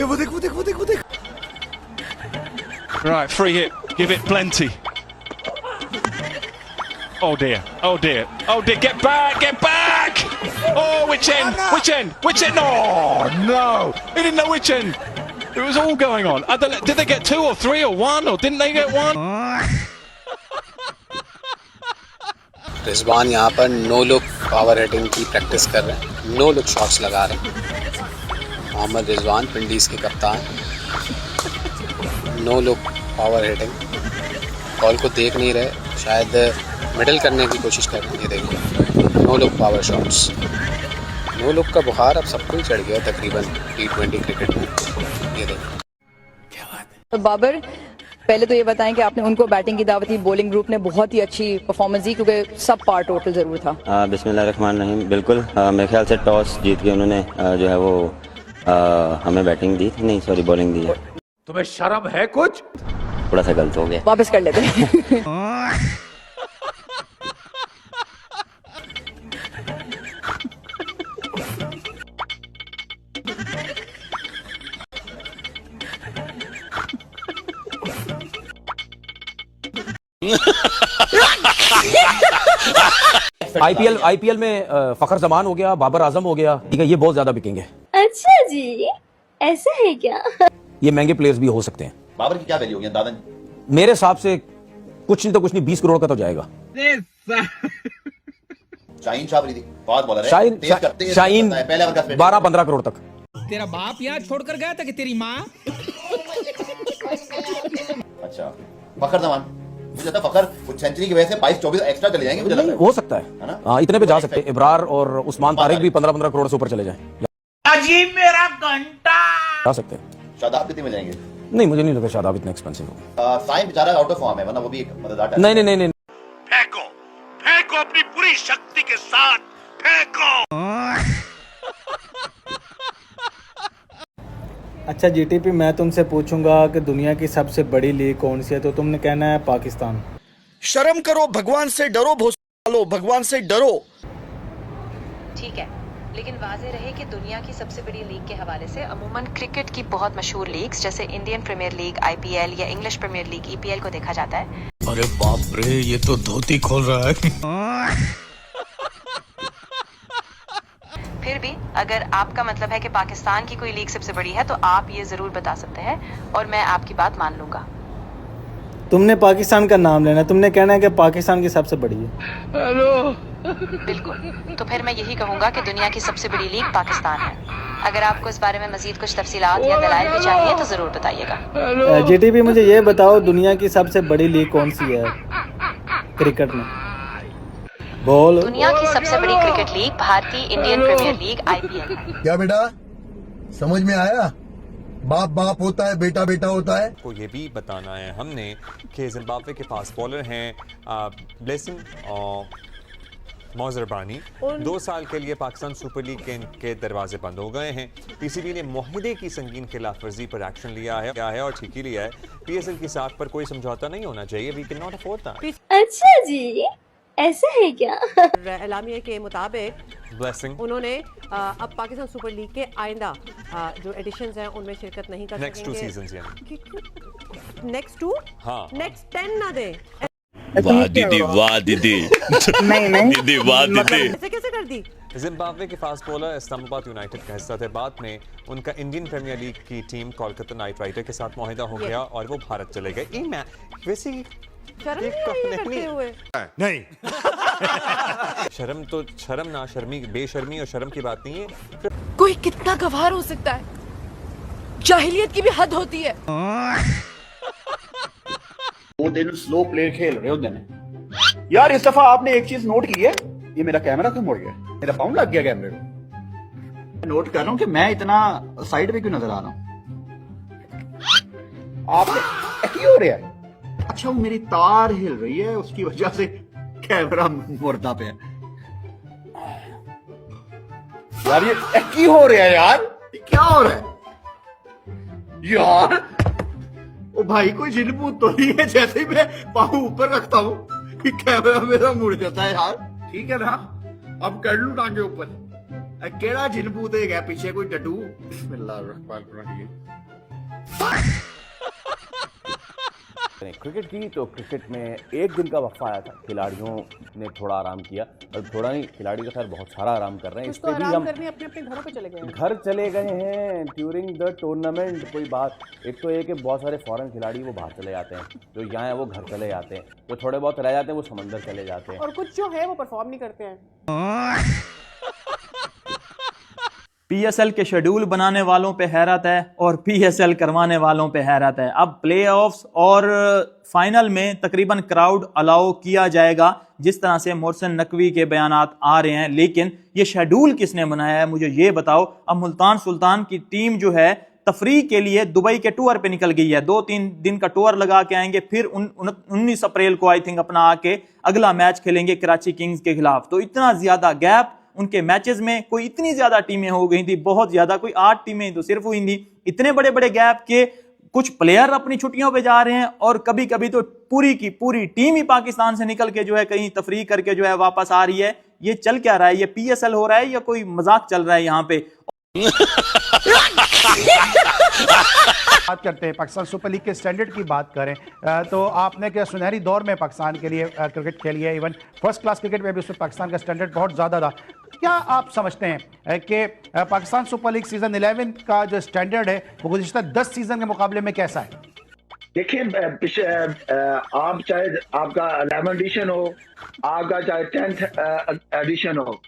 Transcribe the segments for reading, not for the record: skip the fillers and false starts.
वो देख वो देख वो देख वो देख। Right, free hit. Give it plenty. Oh dear. Oh dear. Oh dear. Get back. Get back. Oh, which end? Which end? Which end? Oh no. He didn't know which end. It was all going on. I don't know, did they get 2 or 3 or 1 or didn't they get 1? Rizwan यहाँ पर no look power hitting की practice कर रहे हैं, no look shots लगा रहे हैं। Mohammad Rizwan Windies के कप्तान, no look power hitting, ball को देख नहीं रहे, शायद मिडल करने की कोशिश कर रहे हैं। ये देखिए no look power shots. No look का बुखार अब सबको ही चढ़ गया तकरीबन T20 क्रिकेट में। ये देखिए क्या बात है। तो बाबर, पहले तो ये बताएं कि आपने उनको बैटिंग की दावत दी, बॉलिंग ग्रुप ने बहुत ही अच्छी परफॉर्मेंस दी क्योंकि सब पार टोटल जरूर था। बिस्मिल्लाहिर्रहमानिर्रहीम। बिल्कुल मेरे ख्याल से टॉस जीत के उन्होंने जो है वो हमें बैटिंग दी थी, नहीं सॉरी बॉलिंग दी है। तुम्हें शर्म है कुछ? थोड़ा सा गलत हो गया, वापस कर लेते हैं। आईपीएल में फखर जमान हो गया, बाबर आजम हो गया, ठीक है, ये बहुत ज्यादा बिकेंगे। अच्छा जी, ऐसा है क्या? ये महंगे प्लेयर्स भी हो सकते हैं। बाबर की क्या वैल्यू होगी दादा? मेरे हिसाब से कुछ नहीं तो कुछ नहीं 20 करोड़ का तो जाएगा। शाहीन शाह अफरीदी बहुत बॉलर है, शाहीन 12-15 करोड़ तक। तेरा बाप यहाँ छोड़कर गया था कि तेरी माँ? अच्छा, फखर जमान मुझे लगता है फखर कुछ सेंचुरी की वजह से 22-24 एक्स्ट्रा चले जाएंगे, मुझे लगता है। हो सकता है ना? हाँ, इतने पे जा सकते हैं। इब्रार और उस्मान तारिक भी 15-15 करोड़ से ऊपर चले जाएं। अजीब मेरा घंटा जा सकते हैं। शादाब कितने में जाएंगे? नहीं, मुझे नहीं लगता शादाब इतना एक्सपेंसिव होगा। साइम बेचारा आउट ऑफ फॉर्म है, वरना वो भी एक मददगार है। नहीं नहीं नहीं नहीं, फेंको. फेंको अपनी पूरी शक्ति के साथ. फेंको. अच्छा जीटीपी, मैं तुमसे पूछूंगा कि दुनिया की सबसे बड़ी लीग कौन सी है, तो तुमने कहना है पाकिस्तान। शर्म करो, भगवान से डरो, भोसलो भगवान से डरो। ठीक है, लेकिन वाज़ेह रहे कि दुनिया की सबसे बड़ी लीग के हवाले से अमूमन क्रिकेट की बहुत मशहूर लीग्स जैसे इंडियन प्रीमियर लीग, आईपीएल या इंग्लिश प्रीमियर लीग ईपीएल को देखा जाता है। अरे बाप रे, ये तो धोती खोल रहा है। फिर भी अगर आपका मतलब है कि पाकिस्तान की कोई लीग सबसे बड़ी है तो आप ये जरूर बता सकते हैं और मैं आपकी बात मान लूंगा। तुमने पाकिस्तान का नाम लेना, तुमने कहना है कि पाकिस्तान की सबसे बड़ी है। हेलो। बिल्कुल, तो फिर मैं यही कहूंगा कि दुनिया की सबसे बड़ी लीग पाकिस्तान है। अगर आपको इस बारे में मजीद कुछ तफसीलात या दलाइल भी चाहिए तो जरूर बताइएगा। जीटीपी, मुझे ये बताओ दुनिया की सबसे बड़ी लीग कौन सी है क्रिकेट में? बोल। दुनिया की सबसे बड़ी क्रिकेट लीग भारतीय इंडियन प्रीमियर लीग आईपीएल। क्या बेटा समझ में आया? बाप बाप होता है, बेटा बेटा होता है। को ये भी बताना है हमने कि जिम्बाब्वे के फास्ट बॉलर हैं ब्लेसिंग और मौजर बानी 2 साल के लिए पाकिस्तान सुपर लीग के दरवाजे बंद हो गए हैं। पीसीबी ने मुआहदे की संगीन खिलाफ वर्जी पर एक्शन लिया है और ठीक ही लिया है। पीएसएल की साख पर कोई समझौता नहीं होना चाहिए। We can not afford that. अच्छा जी, ऐसा है क्या? एलामिया के मुताबिक ब्लेसिंग उन्होंने अब पाकिस्तान सुपर लीग के आइंदा जो एडिशंस हैं उनमें शिरकत नहीं कर नेक्स्ट 2 सकेंगे। सीजंस यानी नेक्स्ट 2? हाँ, नेक्स्ट 10 ना दे। वाह दीदी, वाह दीदी. नहीं नहीं दीदी, वाह दीदी. ऐसे कैसे कर दी? जिम्बाब्वे के फास्ट बॉलर इस्लामाबाद यूनाइटेड का हिस्सा थे। बाद में उनका इंडियन प्रीमियर लीग की टीम कोलकाता नाइट राइडर के साथ मुआहदा हो गया और वो भारत चले गए। वैसे शर्म नहीं करते हुए? नहीं. शर्म ना शर्मी, बेशर्मी और शर्म की बात नहीं है। कोई कितना गवार हो सकता है? जाहिलियत की भी हद होती है। वो दिन स्लो प्ले खेल रहे हो दिन। यार इस दफा आपने एक चीज नोट की है, ये मेरा कैमरा क्यों मुड़ गया? मेरा पाउंड लग गया कैमरे को। नोट कर रहा हूँ कि मैं इतना साइड में क्यों नजर आ रहा हूँ। आपने क्यों हो रहा है? अच्छा, वो मेरी तार हिल रही है, उसकी वजह से कैमरा मुर्दा पे है। यार ये क्यों हो रहा है यार? क्या हो रहा है यार? ओ भाई, कोई जिनपूत तो नहीं है? जैसे ही मैं पाँव ऊपर रखता हूँ कैमरा मेरा मुड़ जाता है यार। ठीक है ना, अब कर लूं टांगे ऊपर। केड़ा जिन भूत है पीछे कोई डड्डू बिस्मिल्लाहिर्रहमानिर्रहीम। क्रिकेट की तो क्रिकेट में एक दिन का वक्फा आया था, खिलाड़ियों ने थोड़ा आराम किया, और थोड़ा नहीं, खिलाड़ी तो खैर बहुत सारा आराम कर रहे हैं। इस पे भी हम करने अपने अपने घरों पे चले गए हैं। घर चले गए हैं ड्यूरिंग द टूर्नामेंट। कोई बात, एक तो ये कि बहुत सारे फॉरेन खिलाड़ी वो बाहर चले जाते हैं, जो यहाँ है वो घर चले जाते हैं, जो थोड़े बहुत रह जाते हैं वो समंदर चले जाते हैं, और कुछ जो है वो परफॉर्म नहीं करते हैं। पीएसएल के शेड्यूल बनाने वालों पे हैरत है और पीएसएल करवाने वालों पे हैरत है। अब प्लेऑफ्स और फाइनल में तकरीबन क्राउड अलाउ किया जाएगा, जिस तरह से मोहसिन नकवी के बयानात आ रहे हैं, लेकिन ये शेड्यूल किसने बनाया है मुझे ये बताओ। अब मुल्तान सुल्तान की टीम जो है तफरी के लिए दुबई के टूर पे निकल गई है, 2-3 दिन का टूर लगा के आएंगे, फिर 19 अप्रैल को आई थिंक अपना आके अगला मैच खेलेंगे कराची किंग्स के खिलाफ। तो इतना ज्यादा गैप उनके मैचेस में, कोई इतनी ज्यादा टीमें हो गई थी, बहुत ज्यादा, कोई 8 टीमें तो सिर्फ हुई थी। इतने बड़े बड़े गैप के कुछ प्लेयर अपनी छुट्टियों पे जा रहे हैं, और कभी कभी तो पूरी की पूरी टीम ही पाकिस्तान से निकल के जो है कहीं तफरीह करके जो है वापस आ रही है। ये चल क्या रहा है? ये पीएसएल हो रहा है या कोई मजाक चल रहा है यहाँ पे? बात करते हैं पाकिस्तान सुपर लीग के स्टैंडर्ड की बात करें तो आपने क्या सुनहरी दौर में पाकिस्तान के लिए क्रिकेट खेली है, इवन फर्स्ट क्लास क्रिकेट में भी उसमें पाकिस्तान का स्टैंडर्ड बहुत ज़्यादा था। क्या आप समझते हैं कि पाकिस्तान सुपर लीग सीजन 11 का जो स्टैंडर्ड है वो गुज़िश्ता 10 सीजन के मुकाबले में कैसा है? देखिए, आप चाहे आपका 11 एडिशन हो, आपका चाहे 10th एडिशन हो,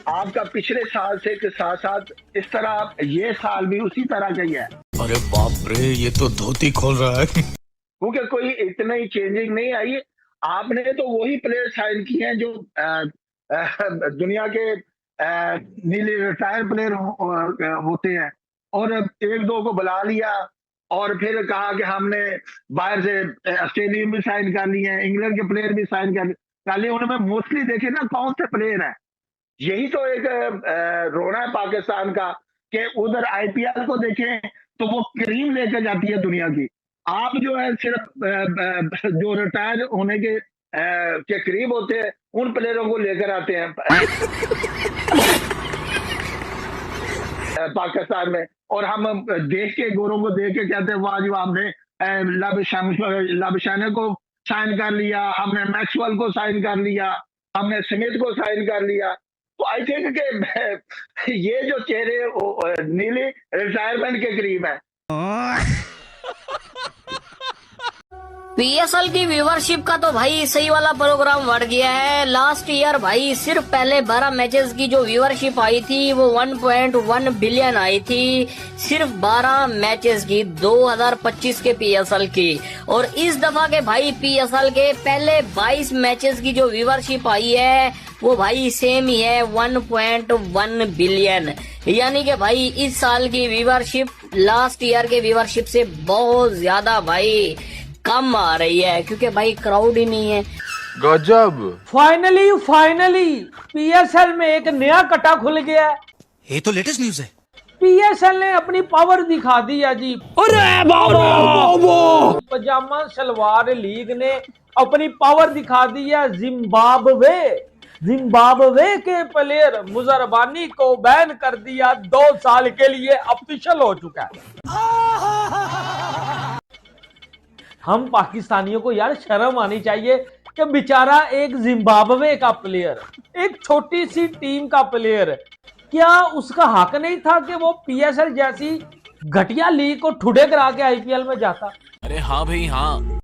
आपका पिछले साल से के साथ साथ इस तरह ये साल भी उसी तरह का ही है। अरे बाप रे, ये तो धोती खोल रहा है। क्योंकि कोई इतना ही चेंजिंग नहीं आई। आपने तो वही प्लेयर साइन किए हैं जो दुनिया के नीली रिटायर प्लेयर होते हैं, और एक दो को बुला लिया और फिर कहा कि हमने बाहर से ऑस्ट्रेलियन भी साइन कर लिए हैं, इंग्लैंड के प्लेयर भी साइन कर लिए। उनमें मोस्टली देखे ना कौन से प्लेयर हैं। यही तो एक रोना है पाकिस्तान का कि उधर आईपीएल को देखें तो वो क्रीम लेकर जाती है दुनिया की। आप जो है सिर्फ जो रिटायर होने के करीब होते हैं उन प्लेयरों को लेकर आते हैं पाकिस्तान में, और हम देश के गोरों को देख के कहते हैं वाह जी हमने लाबिशाने को साइन कर लिया, हमने मैक्सवेल को साइन कर लिया, हमने स्मिथ को साइन कर लिया। तो आई थिंक कि ये जो चेहरे नीली रिटायरमेंट के करीब है। पीएसएल की व्यूवरशिप का तो भाई सही वाला प्रोग्राम बढ़ गया है। लास्ट ईयर भाई सिर्फ पहले 12 मैचेस की जो व्यूवरशिप आई थी वो 1.1 बिलियन आई थी, सिर्फ 12 मैचेस की 2025 के पीएसएल की। और इस दफा के भाई पीएसएल के पहले 22 मैचेस की जो व्यूवरशिप आई है वो भाई सेम ही है 1.1 बिलियन। यानी कि भाई इस साल की व्यूवरशिप लास्ट ईयर के व्यूवरशिप से बहुत ज्यादा भाई कम आ रही है, क्योंकि भाई क्राउड ही नहीं है। गजब। फाइनली पीएसएल में एक नया कटा खुल गया है। ये तो लेटेस्ट न्यूज है। पीएसएल ने अपनी पावर दिखा दी है जी। अरे बाबा! पजामा शलवार लीग ने अपनी पावर दिखा दी है। जिम्बाब्वे के प्लेयर मुजरबानी को बैन कर दिया, 2 साल के लिए ऑफिशियल हो चुका है। हम पाकिस्तानियों को यार शर्म आनी चाहिए कि बेचारा एक जिम्बाब्वे का प्लेयर, एक छोटी सी टीम का प्लेयर, क्या उसका हक नहीं था कि वो पीएसएल जैसी घटिया लीग को ठुडे करा के आईपीएल में जाता? अरे हाँ भाई हाँ।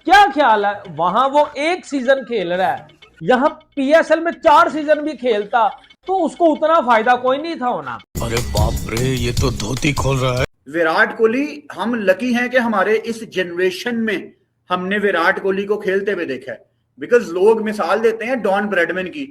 क्या ख्याल है? वहां वो 1 सीजन खेल रहा है, यहाँ पीएसएल में 4 सीजन भी खेलता तो उसको उतना फायदा कोई नहीं था होना। अरे बाप रे, ये तो धोती खोल रहा है। विराट कोहली, हम लकी हैं कि हमारे इस जनरेशन में हमने विराट कोहली को खेलते हुए देखा है। बिकॉज लोग मिसाल देते हैं डॉन ब्रैडमैन की।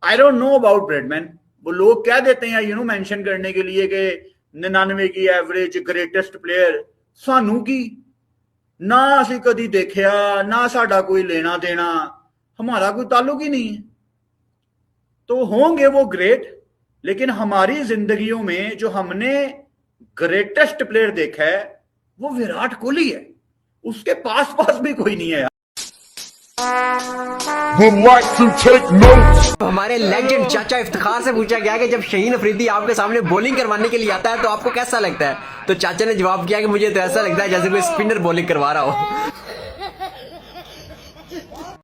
I don't know about Bradman. वो लोग क्या देते हैं मेंशन करने के लिए कि 99 की एवरेज ग्रेटेस्ट प्लेयर। सानू की ना असी कदी देखिया, ना साडा कोई लेना देना, हमारा कोई ताल्लुक ही नहीं है। तो होंगे वो ग्रेट, लेकिन हमारी जिंदगियों में जो हमने ग्रेटेस्ट प्लेयर देखा है वो विराट कोहली है। उसके पास भी कोई नहीं है यार। हमारे लेजेंड चाचा इफ्तिखार से पूछा गया कि जब शहीन अफरीदी आपके सामने बॉलिंग करवाने के लिए आता है तो आपको कैसा लगता है? तो चाचा ने जवाब किया कि मुझे तो ऐसा लगता है जैसे कोई स्पिनर बॉलिंग करवा रहा हो।